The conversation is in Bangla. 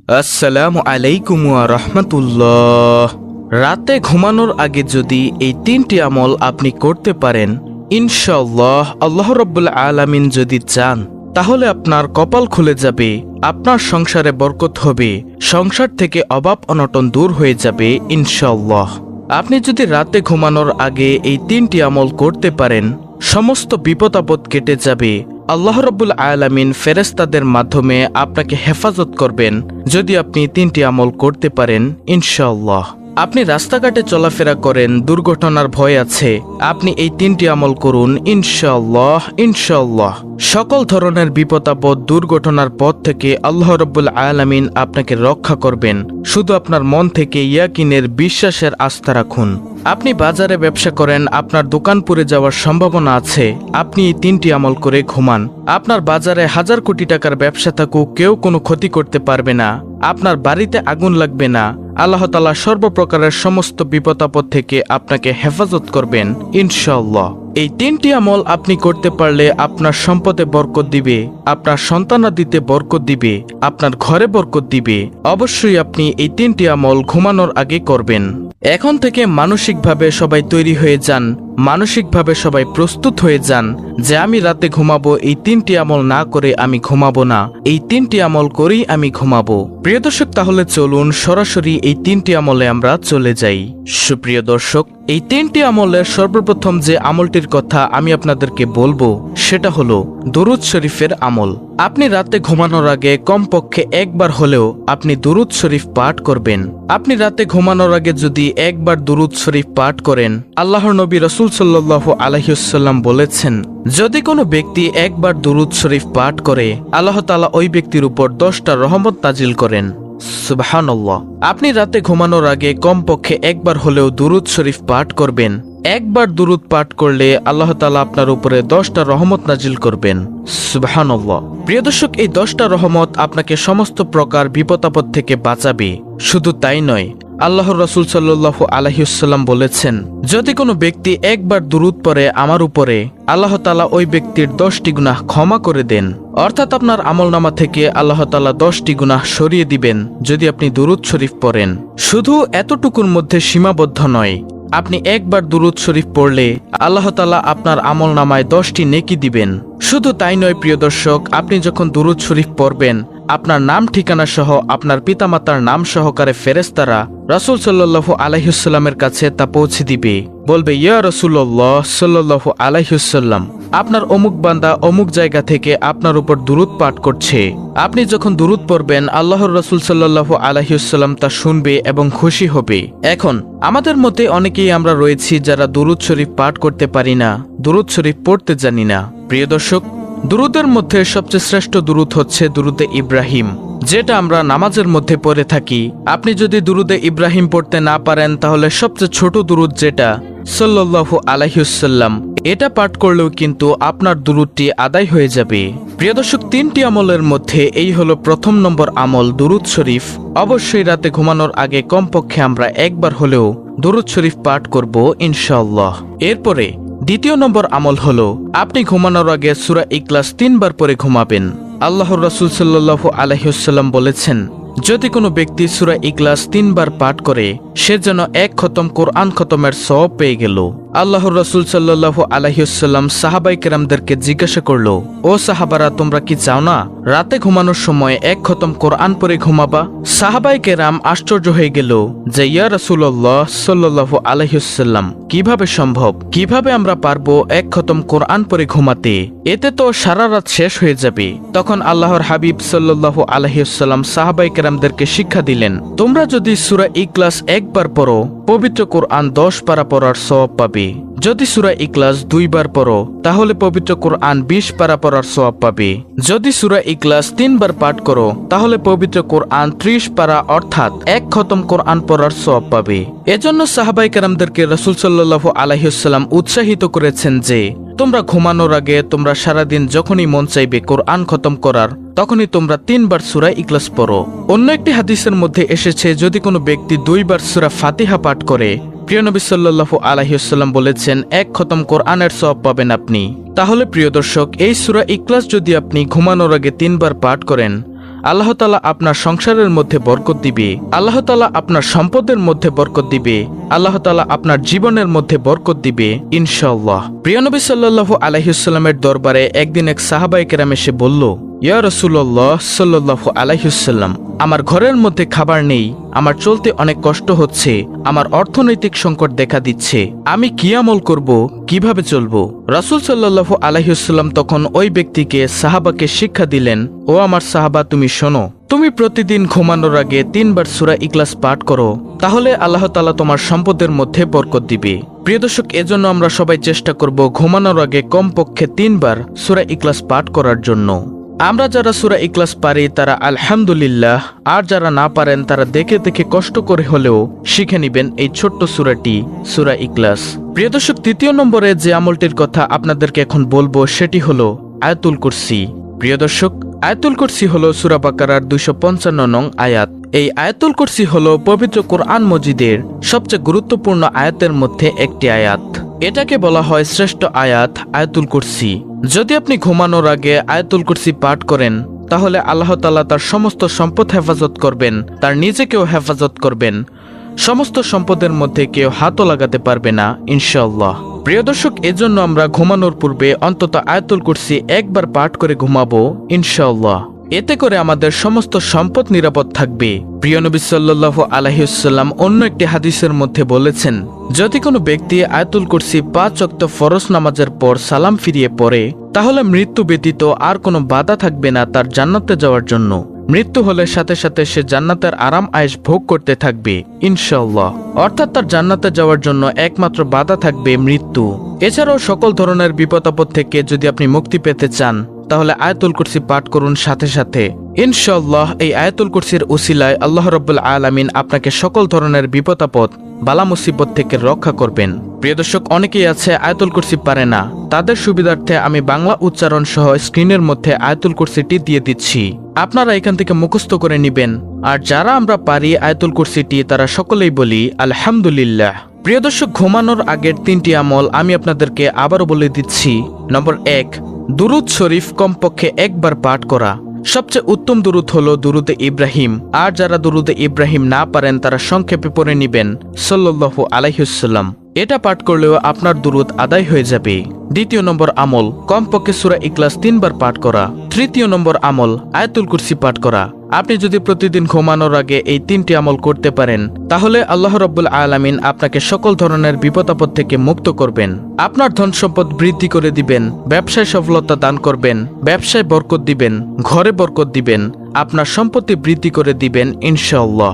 আসসালামু আলাইকুম ওয়া রাহমাতুল্লাহ। রাতে ঘুমানোর আগে যদি এই তিনটি আমল আপনি করতে পারেন, ইনশাআল্লাহ আল্লাহ রাব্বুল আলামিন যদি চান তাহলে আপনার কপাল খুলে যাবে, আপনার সংসারে বরকত হবে, সংসার থেকে অভাব অনটন দূর হয়ে যাবে ইনশাআল্লাহ। আপনি যদি রাতে ঘুমানোর আগে এই তিনটি আমল করতে পারেন, সমস্ত বিপদ আপদ কেটে যাবে। আল্লাহ রাব্বুল আলামিন ফেরেশতাদের মাধ্যমে আপনাকে হেফাজত করবেন যদি আপনি তিনটি আমল করতে পারেন ইনশাআল্লাহ। আপনি রাস্তাঘাটে চলাফেরা করেন, দুর্ঘটনার ভয় আছে, আপনি এই তিনটি আমল করুন ইনশাআল্লাহ। ইনশাআল্লাহ সকল ধরনের বিপদ আপদ দুর্ঘটনার পথ থেকে আল্লাহ রাব্বুল আলামিন আপনাকে রক্ষা করবেন। শুধু আপনার মন থেকে ইয়াকিনের বিশ্বাসের আস্থা রাখুন। আপনি বাজারে ব্যবসা করেন, আপনার দোকান পুড়ে যাওয়ার সম্ভাবনা আছে, আপনি এই তিনটি আমল করে ঘুমান। আপনার বাজারে 1000 কোটি টাকার ব্যবসা থাকুক, কেউ কোনো ক্ষতি করতে পারবে না, আপনার বাড়িতে আগুন লাগবে না। আল্লাহ তাআলা সর্বপ্রকারের সমস্ত বিপদ আপদ থেকে আপনাকে হেফাজত করবেন ইনশাআল্লাহ। এই তিনটি আমল আপনি করতে পারলে আপনার সম্পদে বরকত দিবে, আপনার সন্তানাদিতে বরকত দিবে, আপনার ঘরে বরকত দিবে। অবশ্যই আপনি এই তিনটি আমল ঘুমানোর আগে করবেন। এখন থেকে মানসিকভাবে সবাই তৈরি হয়ে যান, মানসিকভাবে সবাই প্রস্তুত হয়ে যান যে আমি রাতে ঘুমাবো, এই তিনটি আমল না করে আমি ঘুমাবো না, এই তিনটি আমল করেই আমি ঘুমাবো। প্রিয় দর্শক, তাহলে চলুন সরাসরি এই তিনটি আমলে আমরা চলে যাই। সুপ্রিয় দর্শক, এই তিনটি আমলের সর্বপ্রথম যে আমলটির কথা আমি আপনাদেরকে বলবো সেটা হলো দুরূদ শরীফের আমল। আপনি রাতে ঘুমানোর আগে কমপক্ষে একবার হলেও আপনি দুরূদ শরীফ পাঠ করবেন। আপনি রাতে ঘুমানোর আগে যদি একবার দুরূদ শরীফ পাঠ করেন, আল্লাহর নবী রাসূল সাল্লাল্লাহু আলাইহি ওয়াসাল্লাম বলেছেন, যদি কোনো ব্যক্তি একবার দুরূদ শরীফ পাঠ করে, আল্লাহ তাআলা ওই ব্যক্তির উপর 10টা রহমত নাজিল করেন। সুবহানাল্লাহ। আপনি রাতে ঘুমানোর আগে কমপক্ষে একবার হলেও দুরূদ শরীফ পাঠ করবেন। একবার দুরূদ পাঠ করলে আল্লাহ তাআলা আপনার উপরে 10টা রহমত নাজিল করবেন। সুবহানাল্লাহ। প্রিয় দর্শক, এই 10টা রহমত আপনাকে সমস্ত প্রকার বিপদ আপদ থেকে বাঁচাবে। শুধু তাই নয়, আল্লাহর রাসূল সাল্লাল্লাহু আলাইহি ওয়াসাল্লাম বলেছেন, যদি কোনো ব্যক্তি একবার দুরূদ পড়ে আমার উপরে, আল্লাহ তাআলা ওই ব্যক্তির 10টি গুনাহ ক্ষমা করে দেন। অর্থাৎ আপনার আমলনামা থেকে আল্লাহ তাআলা 10টি গুনাহ সরিয়ে দিবেন যদি আপনি দুরূদ শরীফ পড়েন। শুধু এতটুকুর মধ্যে সীমাবদ্ধ নয়, আপনি একবার দুরূদ শরীফ পড়লে আল্লাহ তাআলা আপনার আমলনামায় 10টি নেকি দিবেন। শুধু তাই নয় প্রিয় দর্শক, আপনি যখন দুরূদ শরীফ পড়বেন, আপনার নাম ঠিকানা সহ আপনার পিতামাতার নাম সহকারে ফেরেশতারা রাসূল সাল্লাল্লাহু আলাইহি ওয়াসাল্লামের কাছে তা পৌঁছে দিবে। বলবে, ইয়া রাসূলুল্লাহ সাল্লাল্লাহু আলাইহি ওয়াসাল্লাম, আপনার অমুক বান্দা অমুক জায়গা থেকে আপনার উপর দুরূদ পাঠ করছে। আপনি যখন দুরূদ পড়বেন, আল্লাহর রাসূল সাল্লাল্লাহু আলাইহি ওয়াসাল্লাম তা শুনবে এবং খুশি হবে। এখন আমাদের মধ্যে অনেকেই আমরা রয়েছি যারা দুরূদ শরীফ পাঠ করতে পারি না, দুরূদ শরীফ পড়তে জানি না। প্রিয় দর্শক, দুরূদের মধ্যে সবচেয়ে শ্রেষ্ঠ দুরূদ হচ্ছে দুরূদে ইব্রাহিম, যেটা আমরা নামাজের মধ্যে পড়ে থাকি। আপনি যদি দুরূদে ইব্রাহিম পড়তে না পারেন, তাহলে সবচেয়ে ছোট দুরূদ যেটা সাল্লাল্লাহু আলাইহি ওয়াসাল্লাম, এটা পাঠ করলেও কিন্তু আপনার দুরূদটি আদায় হয়ে যাবে। প্রিয় দর্শক, 3টি আমলের মধ্যে এই হলো প্রথম নম্বর আমল, দুরূদ শরীফ। অবশ্যই রাতে ঘুমানোর আগে কমপক্ষে আমরা একবার হলেও দুরূদ শরীফ পাঠ করব ইনশাআল্লাহ। এরপরে দ্বিতীয় নম্বর আমল হলো আপনি ঘুমানোর আগে সূরা ইখলাস 3 বার পরে ঘুমাবেন। আল্লাহর রাসূল সাল্লাল্লাহু আলাইহি ওয়াসাল্লাম বলেছেন, যদি কোনো ব্যক্তি সূরা ইখলাস 3 বার পাঠ করে, সে যেন 1 খতম কোরআন খতমের সওয়াব পেয়ে গেল। আল্লাহর রাসূল সাল্লাল্লাহু আলাইহি ওয়াসাল্লাম সাহাবায়ে কেরামদেরকে জিজ্ঞাসা করলো, ও সাহাবারা, তোমরা কি চাও না রাতে ঘুমানোর সময় 1 খতম কোরআন পড়ে ঘুমাবা? সাহাবায়ে কেরাম আশ্চর্য হয়ে গেল যে, ইয়া রাসূলুল্লাহ সাল্লাল্লাহু আলাইহি ওয়াসাল্লাম, কিভাবে সম্ভব? কিভাবে আমরা পারবো 1 খতম কোরআন পড়ে ঘুমাতে? এতে তো সারা রাত শেষ হয়ে যাবে। তখন আল্লাহর হাবিব সাল্লাল্লাহু আলাইহি ওয়াসাল্লাম সাহাবায়ে কেরামদেরকে শিক্ষা দিলেন, তোমরা যদি সূরা ইখলাস একবার পড়ো, পবিত্র কোরআন 10 পারা পড়ার সওয়াব পাবে। যদি সূরা ইখলাস 2 বার পড়ো, তাহলে পবিত্র কোরআন 20 পারা পড়ার সওয়াব পাবে। যদি সূরা ইখলাস 3 বার পাঠ করো, তাহলে পবিত্র কোরআন 30 পারা অর্থাৎ 1 খতম কোরআন পড়ার সওয়াব পাবে। এজন্য সাহাবায়ে কেরামদেরকে রাসূল সাল্লাল্লাহু আলাইহি ওয়াসাল্লাম উৎসাহিত করেছেন যে, তোমরা ঘুমানোর আগে তোমরা সারাদিন যখনই মন চাইবে কোরআন খতম করার, তখনই তোমরা 3 বার সূরা ইখলাস পড়ো। অন্য একটি হাদিসের মধ্যে এসেছে, যদি কোনো ব্যক্তি 2 বার সূরা ফাতিহা পাঠ করে, প্রিয় নবী সাল্লাল্লাহু আলাইহি ওয়াসাল্লাম বলেছেন 1 খতম কোরআনের সওয়াব পাবেন আপনি। তাহলে প্রিয় দর্শক, এই সূরা ইখলাস যদি আপনি ঘুমানোর আগে 3 বার পাঠ করেন, আল্লাহ তাআলা আপনার সংসারের মধ্যে বরকত দিবে, আল্লাহ তাআলা আপনার সম্পদের মধ্যে বরকত দিবে, আল্লাহ তাআলা আপনার জীবনের মধ্যে বরকত দিবে ইনশাআল্লাহ। প্রিয় নবী সাল্লাল্লাহু আলাইহি ওয়াসাল্লামের দরবারে একদিন এক সাহাবায়ে কেরাম এসে বলল, ইয়া রাসূলুল্লাহ সাল্লাল্লাহু আলাইহি ওয়াসাল্লাম, আমার ঘরের মধ্যে খাবার নেই, আমার চলতে অনেক কষ্ট হচ্ছে, আমার অর্থনৈতিক সংকট দেখা দিচ্ছে, আমি কি আমল করব, কিভাবে চলবো? রাসূল সাল্লাল্লাহু আলাইহি ওয়াসাল্লাম তখন ওই ব্যক্তিকে সাহাবাকে শিক্ষা দিলেন, ও আমার সাহাবা, তুমি শোনো, তুমি প্রতিদিন ঘুমানোর আগে 3 বার সূরা ইখলাস পাঠ করো, তাহলে আল্লাহ তাআলা তোমার সম্পদের মধ্যে বরকত দিবে। প্রিয় দর্শক, এজন্য আমরা সবাই চেষ্টা করব ঘুমানোর আগে কমপক্ষে 3 বার সূরা ইখলাস পাঠ করার জন্য। আমরা যারা সূরা ইখলাস পারি তারা আলহামদুলিল্লাহ, আর যারা না পারেন তারা দেখে দেখে কষ্ট করে হলেও শিখে নিবেন এই ছোট্ট সূরাটি, সূরা ইখলাস। প্রিয় দর্শক, 3 নম্বরে যে আমলটির কথা আপনাদেরকে এখন বলবো সেটি হলো আয়াতুল কুরসি। প্রিয় দর্শক, আয়াতুল কুরসি হলো সূরা বাকারার 255 নং আয়াত। এই আয়াতুল কুরসি হলো পবিত্র কোরআন মজিদের সবচেয়ে গুরুত্বপূর্ণ আয়াতের মধ্যে একটি আয়াত। এটাকে বলা হয় শ্রেষ্ঠ আয়াত, আয়াতুল কুরসি। যদি আপনি ঘুমানোর আগে আয়াতুল কুরসি পাঠ করেন তাহলে আল্লাহ তাআলা তার সমস্ত সম্পদ হেফাজত করবেন, তার নিজেকেও হেফাজত করবেন, সমস্ত সম্পদের মধ্যে কেউ হাতও লাগাতে পারবে না ইনশাআল্লাহ। প্রিয় দর্শক, এজন্য আমরা ঘুমানোর পূর্বে অন্তত আয়াতুল কুরসি একবার পাঠ করে ঘুমাবো ইনশাআল্লাহ। এতে করে আমাদের সমস্ত সম্পদ নিরাপদ থাকবে। প্রিয় নবী সাল্লাল্লাহু আলাইহি ওয়াসাল্লাম অন্য একটি হাদিসের মধ্যে বলেছেন, যদি কোনো ব্যক্তি আয়াতুল কুরসি 5 ওয়াক্ত ফরজ নামাজের পর সালাম ফিরিয়ে পড়ে তাহলে মৃত্যু ব্যতীত আর কোনো বাধা থাকবে না তার জান্নাতে যাওয়ার জন্য। মৃত্যু হলে সাথে সাথে সে জান্নাতের আরাম আয়েশ ভোগ করতে থাকবে ইনশাআল্লাহ। অর্থাৎ তার জান্নাতে যাওয়ার জন্য একমাত্র বাধা থাকবে মৃত্যু। এছাড়াও সকল ধরনের বিপদ আপদ থেকে যদি আপনি মুক্তি পেতে চান তাহলে আয়াতুল কুরসি পাঠ করুন সাথে সাথে ইনশাআল্লাহ। এই আয়াতুল কুরসির উসিলায় আল্লাহ রাব্বুল আলামিন আপনাকে সকল ধরনের বিপদ আপদ, বালা মুসিবত থেকে রক্ষা করবেন। প্রিয় দর্শক, অনেকেই আছে আয়াতুল কুরসি পারে না, তাদের সুবিধার্থে আমি বাংলা উচ্চারণ সহ স্ক্রিনের মধ্যে আয়াতুল কুরসিটি দিয়ে দিচ্ছি, আপনারা এখান থেকে মুখস্থ করে নেবেন। আর যারা আমরা পারি আয়াতুল কুরসিটি তারা সকলেই বলি আলহামদুলিল্লাহ। প্রিয় দর্শক, ঘুমানোর আগের 3টি আমল আমি আপনাদেরকে আবারও বলে দিচ্ছি। নম্বর 1, দুরুদ শরীফ কমপক্ষে একবার পাঠ করা। সবচেয়ে উত্তম দুরুদ হলো দুরুদে ইব্রাহিম, আর যারা দুরুদে ইব্রাহিম না পারেন তারা সংক্ষেপে পড়ে নিবেন সাল্লাল্লাহু আলাইহি ওয়াসাল্লাম। এটা পাঠ করলেও আপনার দুরুদ আদায় হয়ে যাবে। 2 নম্বর আমল, কমপক্ষে সূরা ইখলাস 3 বার পাঠ করা। 3 নম্বর আমল, আয়াতুল কুরসি পাঠ করা। আপনি যদি প্রতিদিন ঘুমানোর আগে এই 3টি আমল করতে পারেন তাহলে আল্লাহ রাব্বুল আলামিন আপনাকে সকল ধরনের বিপদ আপদ থেকে মুক্ত করবেন, আপনার ধন সম্পদ বৃদ্ধি করে দিবেন, ব্যবসায় সফলতা দান করবেন, ব্যবসায় বরকত দিবেন, ঘরে বরকত দিবেন, আপনার সম্পত্তি বৃদ্ধি করে দিবেন ইনশাআল্লাহ।